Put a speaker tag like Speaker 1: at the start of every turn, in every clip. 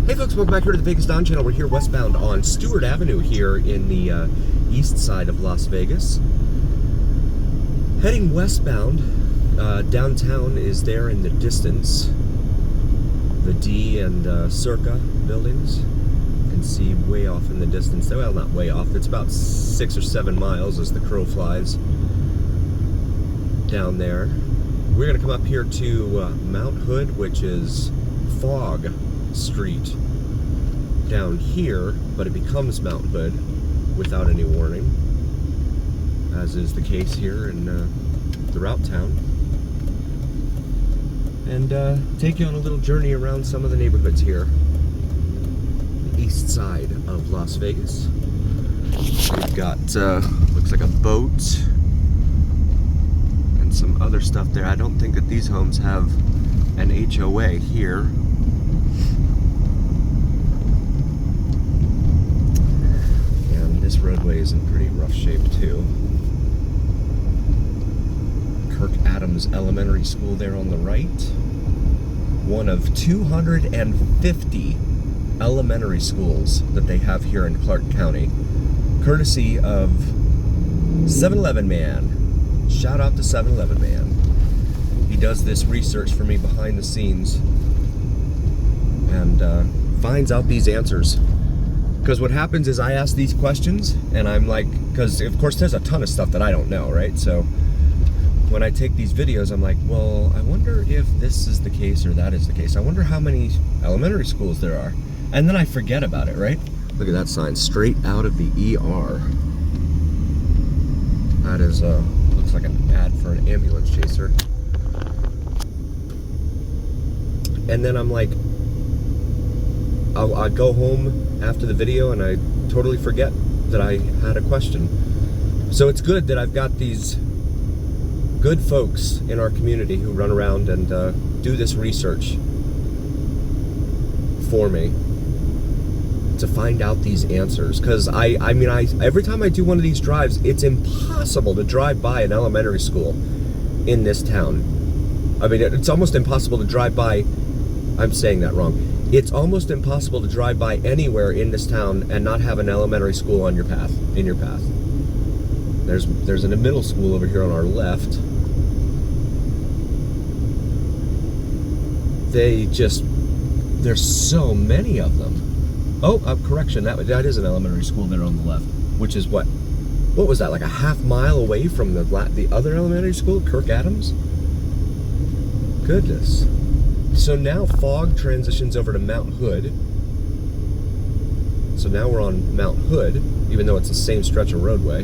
Speaker 1: Hey folks, welcome back here to the Vegas Don channel. We're here westbound on Stewart Avenue here in the east side of Las Vegas. Heading westbound, downtown is there in the distance. The D and Circa buildings. You can see way off in the distance. Well, not way off. It's about 6 or 7 miles as the crow flies down there. We're going to come up here to Mount Hood, which is Fogg Street down here, but it becomes Mount Hood without any warning, as is the case here in throughout town, and take you on a little journey around some of the neighborhoods here, the east side of Las Vegas. We've got looks like a boat and some other stuff there. I don't think that these homes have an HOA here. This roadway is in pretty rough shape too. Kirk Adams Elementary School there on the right. One of 250 elementary schools that they have here in Clark County, courtesy of 7-Eleven Man. Shout out to 7-Eleven Man. He does this research for me behind the scenes and finds out these answers. Because what happens is I ask these questions and I'm like, because of course there's a ton of stuff that I don't know, right? So when I take these videos, I'm like, well, I wonder if this is the case or that is the case. I wonder how many elementary schools there are. And then I forget about it, right? Look at that sign, straight out of the ER. That is, looks like an ad for an ambulance chaser. And then I'm like, I go home after the video and I totally forget that I had a question. So it's good that I've got these good folks in our community who run around and do this research for me to find out these answers. Because I mean, every time I do one of these drives, it's impossible to drive by an elementary school in this town. I mean, it's almost impossible to drive by, I'm saying that wrong. It's almost impossible to drive by anywhere in this town and not have an elementary school on your path, in your path. There's a middle school over here on our left. There's so many of them. Oh, correction, that is an elementary school there on the left, which is what was that, like a half mile away from the other elementary school, Kirk Adams? Goodness. So now Fogg transitions over to Mount Hood. So now we're on Mount Hood, even though it's the same stretch of roadway.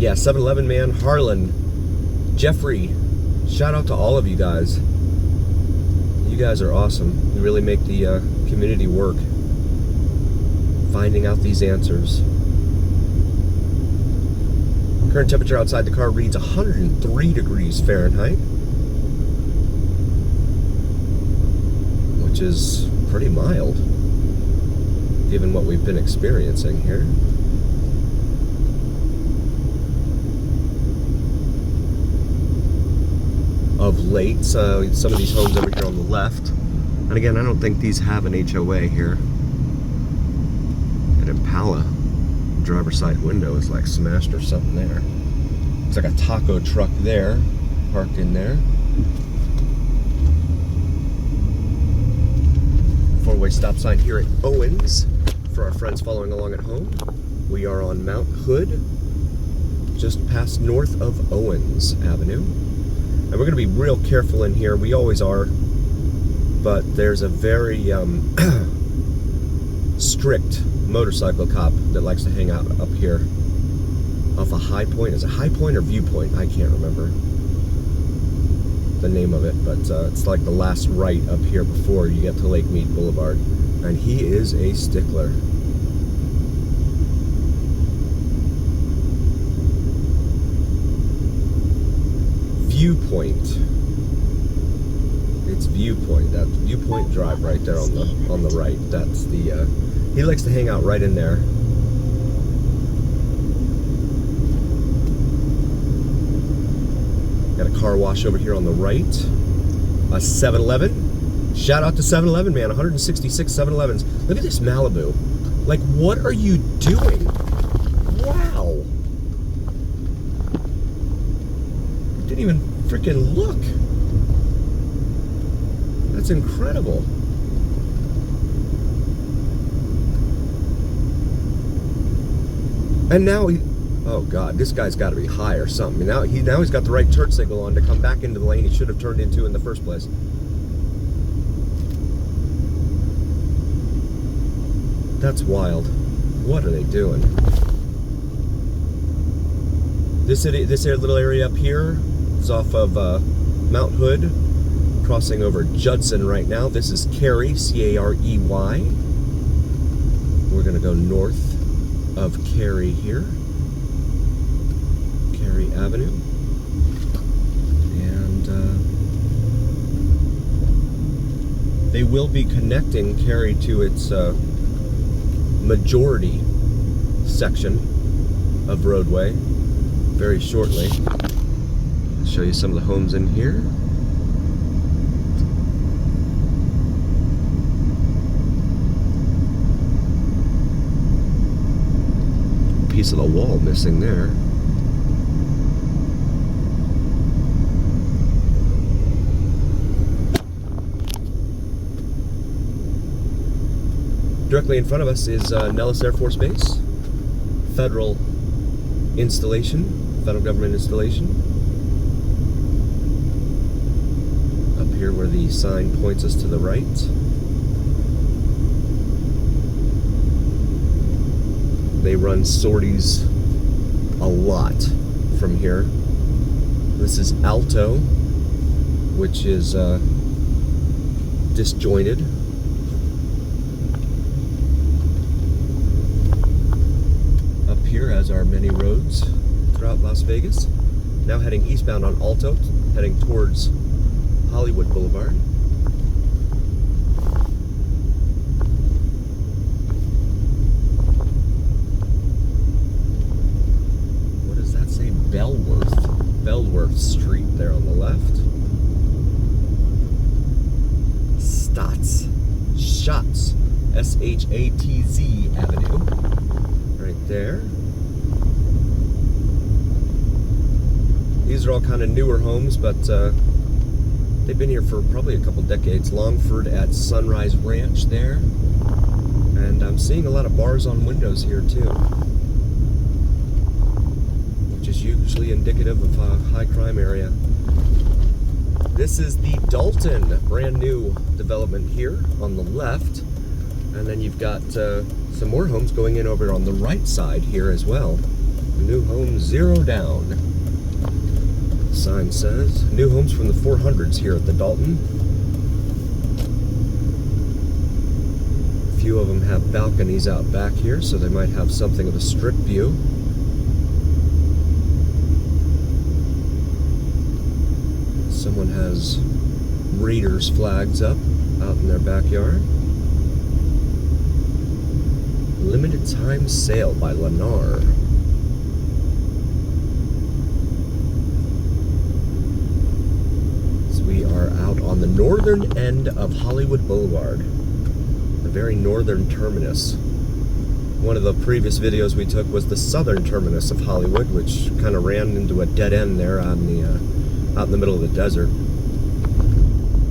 Speaker 1: Yeah, 7-Eleven Man, Harlan, Jeffrey, shout out to all of you guys. You guys are awesome. You really make the community work, finding out these answers. Current temperature outside the car reads 103 degrees Fahrenheit, which is pretty mild, given what we've been experiencing here. Of late, some of these homes over here on the left, and again, I don't think these have an HOA here. An Impala driver's side window is like smashed or something there. It's like a taco truck there, parked in there. Four-way stop sign here at Owens for our friends following along at home. We are on Mount Hood, just past north of Owens Avenue. And we're going to be real careful in here. We always are. But there's a very strict motorcycle cop that likes to hang out up here off a High Point. Is it High Point or Viewpoint? I can't remember the name of it, but it's like the last right up here before you get to Lake Mead Boulevard, and he is a stickler. Viewpoint. It's Viewpoint. That's Viewpoint Drive right there on the right. That's the he likes to hang out right in there. Got a car wash over here on the right. A 7-Eleven. Shout out to 7-Eleven, man. 166 7-Elevens. Look at this Malibu. Like, what are you doing? Wow. Didn't even freaking look. That's incredible. And now he, oh God, this guy's got to be high or something. Now he's got the right turn signal on to come back into the lane he should have turned into in the first place. That's wild. What are they doing? This little area up here is off of Mount Hood, crossing over Judson right now. This is Cary, C-A-R-E-Y. We're gonna go north of Cary here, Cary Avenue, and they will be connecting Cary to its majority section of roadway very shortly. I'll show you some of the homes in here. Piece of the wall missing there. Directly in front of us is Nellis Air Force Base, federal installation, federal government installation. Up here where the sign points us to the right. They run sorties a lot from here. This is Alto, which is disjointed. Up here, as are many roads throughout Las Vegas. Now heading eastbound on Alto, heading towards Hollywood Boulevard. Bellworth Street there on the left. Schatz, S-H-A-T-Z Avenue, right there. These are all kind of newer homes, but they've been here for probably a couple decades. Longford at Sunrise Ranch there, and I'm seeing a lot of bars on windows here too, is usually indicative of a high crime area. This is the Dalton brand new development here on the left, and then you've got some more homes going in over on the right side here as well. New homes 0 down. Sign says new homes from the 400s here at the Dalton. A few of them have balconies out back here, so they might have something of a strip view. Someone has Raiders flags up out in their backyard. Limited time sale by Lennar. So we are out on the northern end of Hollywood Boulevard, the very northern terminus. One of the previous videos we took was the southern terminus of Hollywood, which kind of ran into a dead end there on the out in the middle of the desert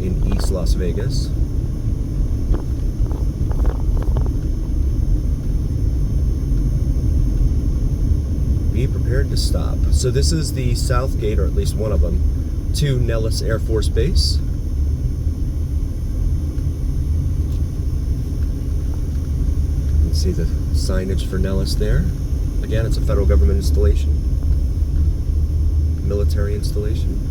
Speaker 1: in East Las Vegas. Be prepared to stop. So this is the south gate, or at least one of them, to Nellis Air Force Base. You can see the signage for Nellis there. Again, it's a federal government installation, military installation.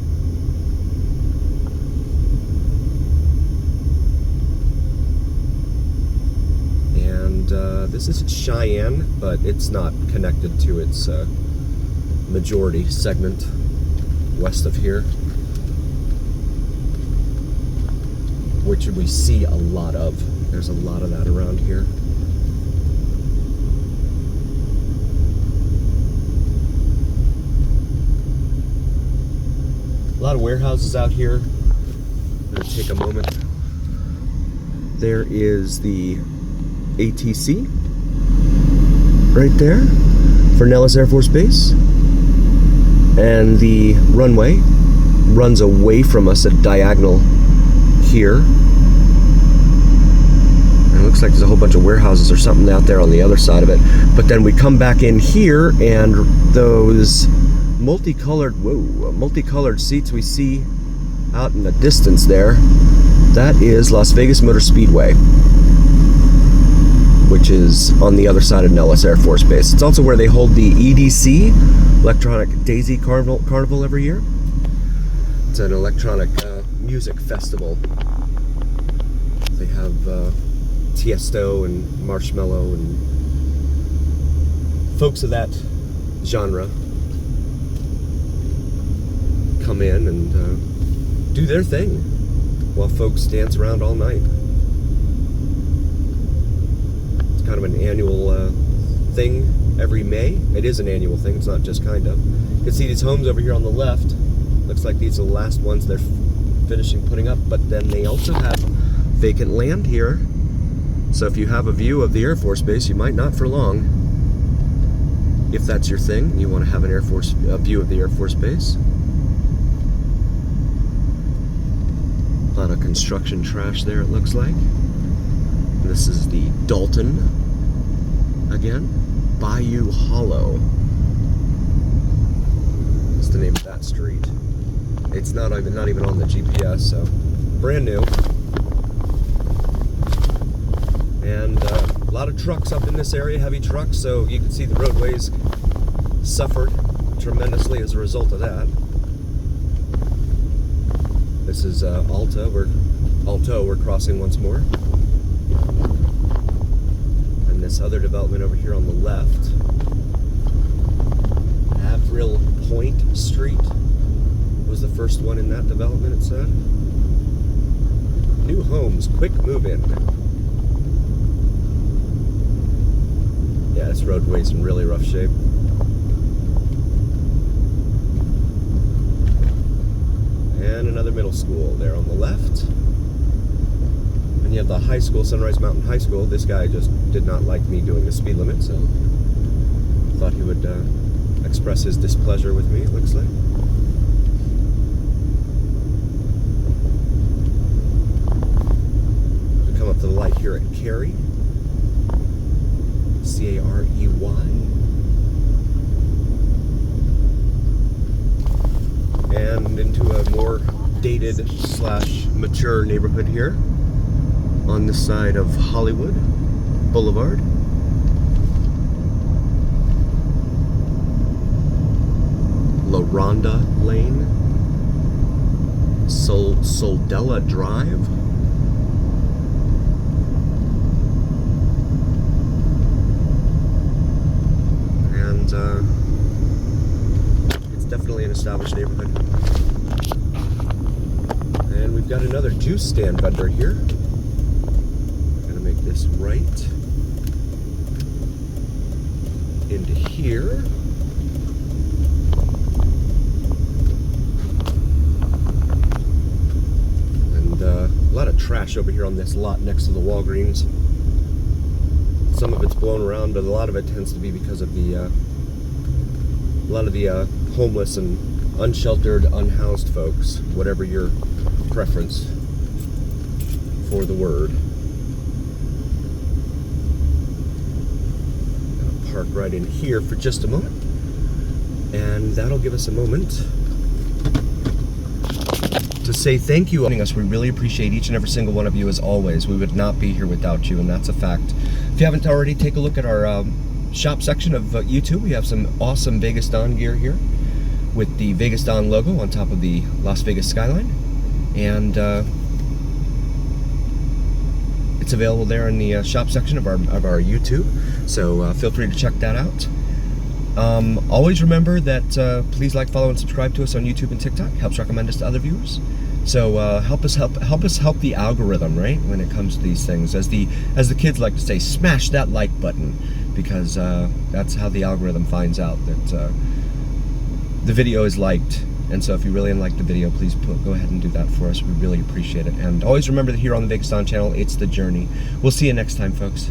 Speaker 1: And this is Cheyenne, but it's not connected to its majority segment west of here, which we see a lot of. There's a lot of that around here. A lot of warehouses out here. I'm going to take a moment. There is the ATC right there for Nellis Air Force Base. And the runway runs away from us at diagonal here. And it looks like there's a whole bunch of warehouses or something out there on the other side of it. But then we come back in here, and those multicolored seats we see out in the distance there, that is Las Vegas Motor Speedway, which is on the other side of Nellis Air Force Base. It's also where they hold the EDC, Electronic Daisy Carnival every year. It's an electronic music festival. They have Tiesto and Marshmello and folks of that genre come in and do their thing while folks dance around all night. It's kind of an annual thing every May. It is an annual thing, it's not just kind of. You can see these homes over here on the left. Looks like these are the last ones they're finishing putting up, but then they also have vacant land here. So if you have a view of the Air Force Base, you might not for long. If that's your thing, you want to have a view of the Air Force Base. A lot of construction trash there, it looks like. This is the Dalton again. Bayou Hollow. What's the name of that street? It's not even on the GPS, so brand new. And a lot of trucks up in this area, heavy trucks, so you can see the roadways suffered tremendously as a result of that. This is Alto. We're crossing once more. And this other development over here on the left, Avril Point Street was the first one in that development, it said. New homes, quick move-in. Yeah, this roadway's in really rough shape. And another middle school there on the left. And you have the high school, Sunrise Mountain High School. This guy just did not like me doing the speed limit, so thought he would express his displeasure with me, it looks like. We come up to the light here at Cary. C-A-R-E-Y. And into a more dated / mature neighborhood here on this side of Hollywood Boulevard. La Ronda Lane, Soldella Drive. And it's definitely an established neighborhood. And we've got another juice stand vendor here. Gonna make this right into here. And a lot of trash over here on this lot next to the Walgreens. Some of it's blown around, but a lot of it tends to be because of the a lot of the homeless and unsheltered, unhoused folks, whatever your preference for the word. Gonna park right in here for just a moment, and that'll give us a moment to say thank you for joining us. We really appreciate each and every single one of you, as always. We would not be here without you, and that's a fact. If you haven't already, take a look at our shop section of YouTube. We have some awesome Vegas Dawn gear here with the Vegas Dawn logo on top of the Las Vegas skyline. And it's available there in the shop section of our YouTube. So feel free to check that out. Always remember that please like, follow, and subscribe to us on YouTube and TikTok. Helps recommend us to other viewers. So help us help the algorithm, right? When it comes to these things, as the kids like to say, smash that like button, because that's how the algorithm finds out that the video is liked And so if you really like the video, please go ahead and do that for us. We really appreciate it. And always remember that here on the Vegas Don channel, it's the journey. We'll see you next time, folks.